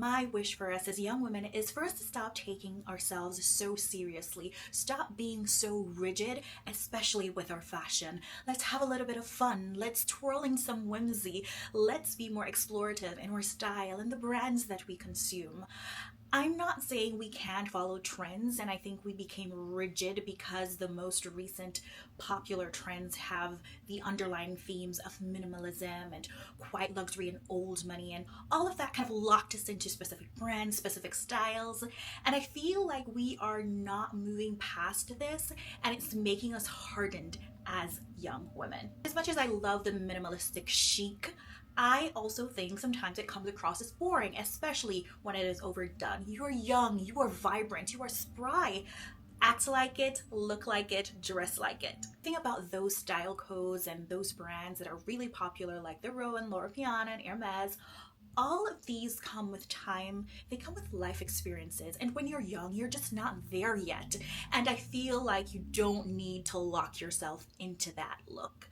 My wish for us as young women is for us to stop taking ourselves so seriously. Stop being so rigid, especially with our fashion. Let's have a little bit of fun. Let's twirl in some whimsy. Let's be more explorative in our style and the brands that we consume. I'm not saying we can't follow trends, and I think we became rigid because the most recent popular trends have the underlying themes of minimalism and quiet luxury and old money, and all of that kind of locked us into specific brands, specific styles. And I feel like we are not moving past this, and it's making us hardened as young women. As much as I love the minimalistic chic, I also think sometimes it comes across as boring, especially when it is overdone. You are young, you are vibrant, you are spry. Act like it, look like it, dress like it. Think about those style codes and those brands that are really popular, like the Rowan, Loro Piana, and Hermes. All of these come with time, they come with life experiences, and when you're young, you're just not there yet. And I feel like you don't need to lock yourself into that look.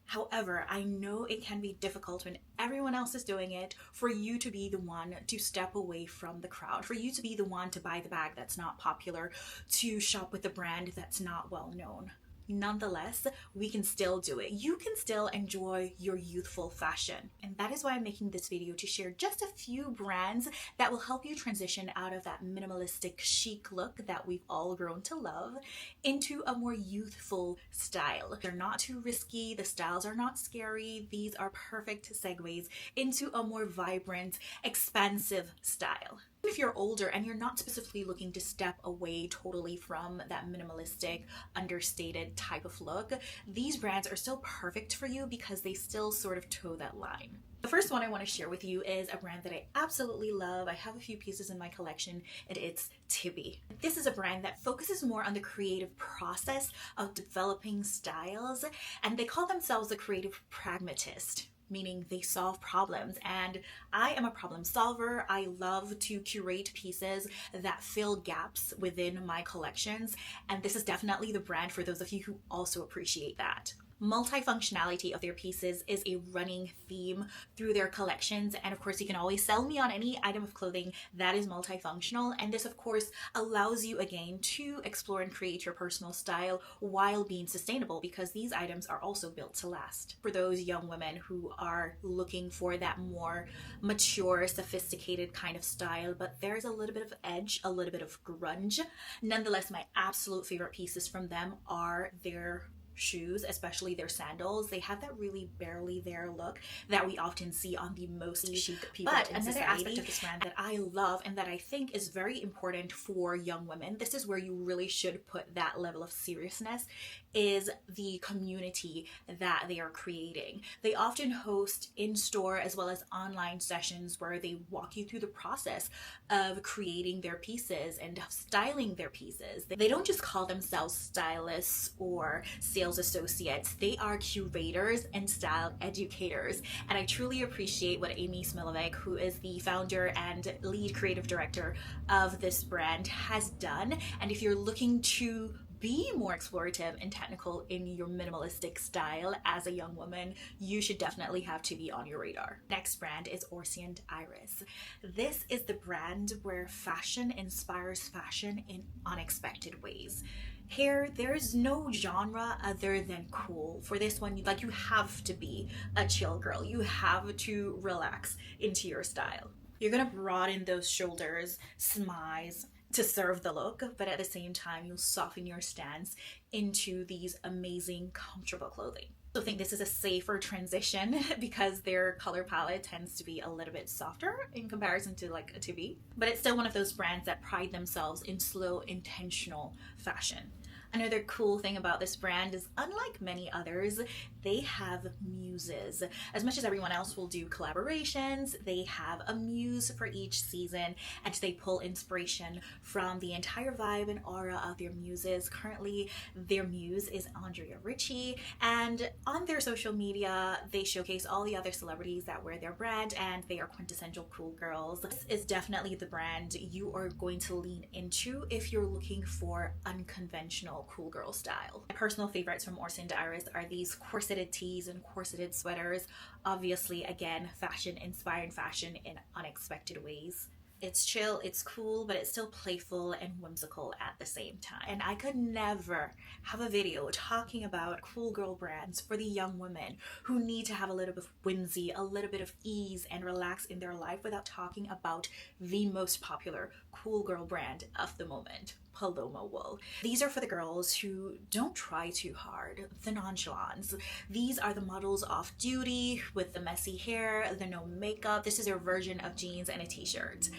However, I know it can be difficult when everyone else is doing it for you to be the one to step away from the crowd, for you to be the one to buy the bag that's not popular, to shop with the brand that's not well known. Nonetheless, we can still do it. You can still enjoy your youthful fashion. And that is why I'm making this video, to share just a few brands that will help you transition out of that minimalistic chic look that we've all grown to love into a more youthful style. They're not too risky, the styles are not scary. These are perfect segues into a more vibrant, expansive style. If you're older and you're not specifically looking to step away totally from that minimalistic, understated type of look, these brands are still perfect for you because they still sort of toe that line. The first one I want to share with you is a brand that I absolutely love. I have a few pieces in my collection, and it's Tibi. This is a brand that focuses more on the creative process of developing styles, and they call themselves a creative pragmatist, meaning they solve problems. And I am a problem solver. I love to curate pieces that fill gaps within my collections, and this is definitely the brand for those of you who also appreciate that. Multifunctionality of their pieces is a running theme through their collections, and of course you can always sell me on any item of clothing that is multifunctional, and this of course allows you again to explore and create your personal style while being sustainable, because these items are also built to last. For those young women who are looking for that more mature, sophisticated kind of style, but there's a little bit of edge, a little bit of grunge. Nonetheless, my absolute favorite pieces from them are their shoes, especially their sandals. They have that really barely there look that we often see on the most chic people in society. Another aspect of this brand that I love and that I think is very important for young women, this is where you really should put that level of seriousness, is the community that they are creating. They often host in-store as well as online sessions where they walk you through the process of creating their pieces and styling their pieces. They don't just call themselves stylists or sales associates, they are curators and style educators. And I truly appreciate what Amy Smilovic, who is the founder and lead creative director of this brand, has done. And if you're looking to be more explorative and technical in your minimalistic style as a young woman, you should definitely have to be on your radar. Next brand is Orsi and Iris. This is the brand where fashion inspires fashion in unexpected ways. Here, there's no genre other than cool. For this one, you have to be a chill girl. You have to relax into your style. You're gonna broaden those shoulders, smize, to serve the look, but at the same time, you'll soften your stance into these amazing, comfortable clothing. I think this is a safer transition because their color palette tends to be a little bit softer in comparison to like a Tibi, but it's still one of those brands that pride themselves in slow, intentional fashion. Another cool thing about this brand is, unlike many others, they have muses. As much as everyone else will do collaborations, they have a muse for each season, and they pull inspiration from the entire vibe and aura of their muses. Currently, their muse is Andrea Ritchie, and on their social media, they showcase all the other celebrities that wear their brand, and they are quintessential cool girls. This is definitely the brand you are going to lean into if you're looking for unconventional cool girl style. My personal favorites from Orsi and Iris are these corseted tees and corseted sweaters. Obviously, again, fashion inspiring fashion in unexpected ways. It's chill, it's cool, but it's still playful and whimsical at the same time. And I could never have a video talking about cool girl brands for the young women who need to have a little bit of whimsy, a little bit of ease and relax in their life without talking about the most popular cool girl brand of the moment, Paloma wool. These are for the girls who don't try too hard, the nonchalants. These are the models off duty with the messy hair, the no makeup. This is their version of jeans and a t-shirt.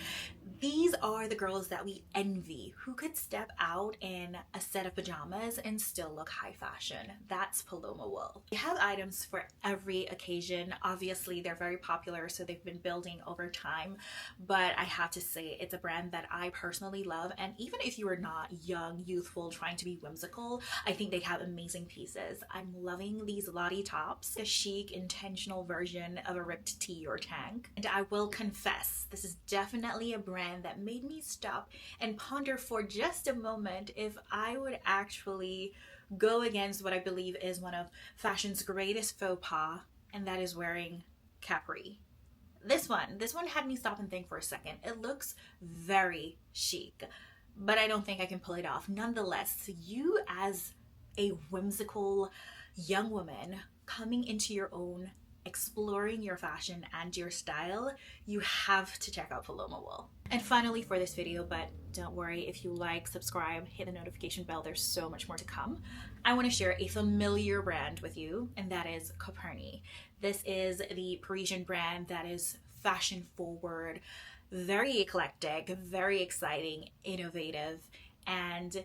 These are the girls that we envy, who could step out in a set of pajamas and still look high fashion. That's Paloma wool. We have items for every occasion. Obviously, they're very popular, so they've been building over time. But I have to say, it's a brand that I personally love. And even if you are not young, youthful, trying to be whimsical, I think they have amazing pieces. I'm loving these Lottie tops, a chic, intentional version of a ripped tee or tank. And I will confess, this is definitely a brand that made me stop and ponder for just a moment if I would actually go against what I believe is one of fashion's greatest faux pas, and that is wearing capri. This one had me stop and think for a second. It looks very chic, but I don't think I can pull it off. Nonetheless, you as a whimsical young woman coming into your own, exploring your fashion and your style, you have to check out Paloma wool. And finally for this video, but don't worry, if you like, subscribe, hit the notification bell, there's so much more to come. I want to share a familiar brand with you, and that is Coperni. This is the Parisian brand that is fashion forward, very eclectic, very exciting, innovative, and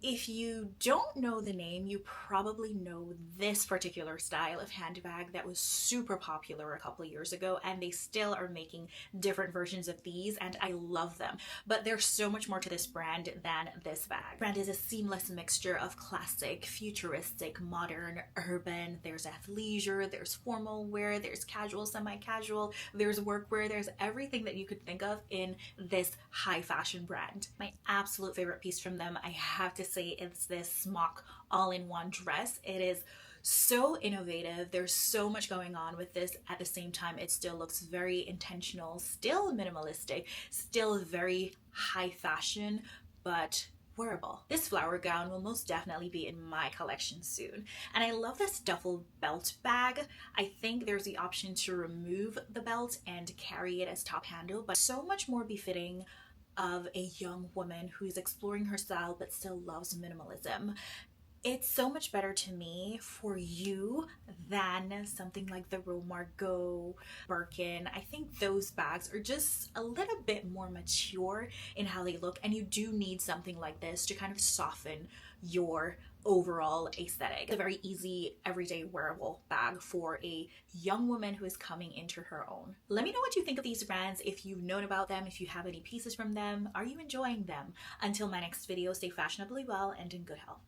if you don't know the name, you probably know this particular style of handbag that was super popular a couple of years ago, and they still are making different versions of these, and I love them. But there's so much more to this brand than this bag. The brand is a seamless mixture of classic, futuristic, modern, urban. There's athleisure, there's formal wear, there's casual, semi-casual, there's workwear, there's everything that you could think of in this high fashion brand. My absolute favorite piece from them, I have to say, it's this smock all-in-one dress. It is so innovative. There's so much going on with this. At the same time, it still looks very intentional, still minimalistic, still very high fashion, but wearable. This flower gown will most definitely be in my collection soon. And I love this duffel belt bag. I think there's the option to remove the belt and carry it as top handle, but so much more befitting of a young woman who's exploring her style but still loves minimalism. It's so much better to me for you than something like the Rome Margot, Birkin. I think those bags are just a little bit more mature in how they look, and you do need something like this to kind of soften your overall aesthetic. It's a very easy, everyday wearable bag for a young woman who is coming into her own. Let me know what you think of these brands, if you've known about them, if you have any pieces from them. Are you enjoying them? Until my next video, stay fashionably well and in good health.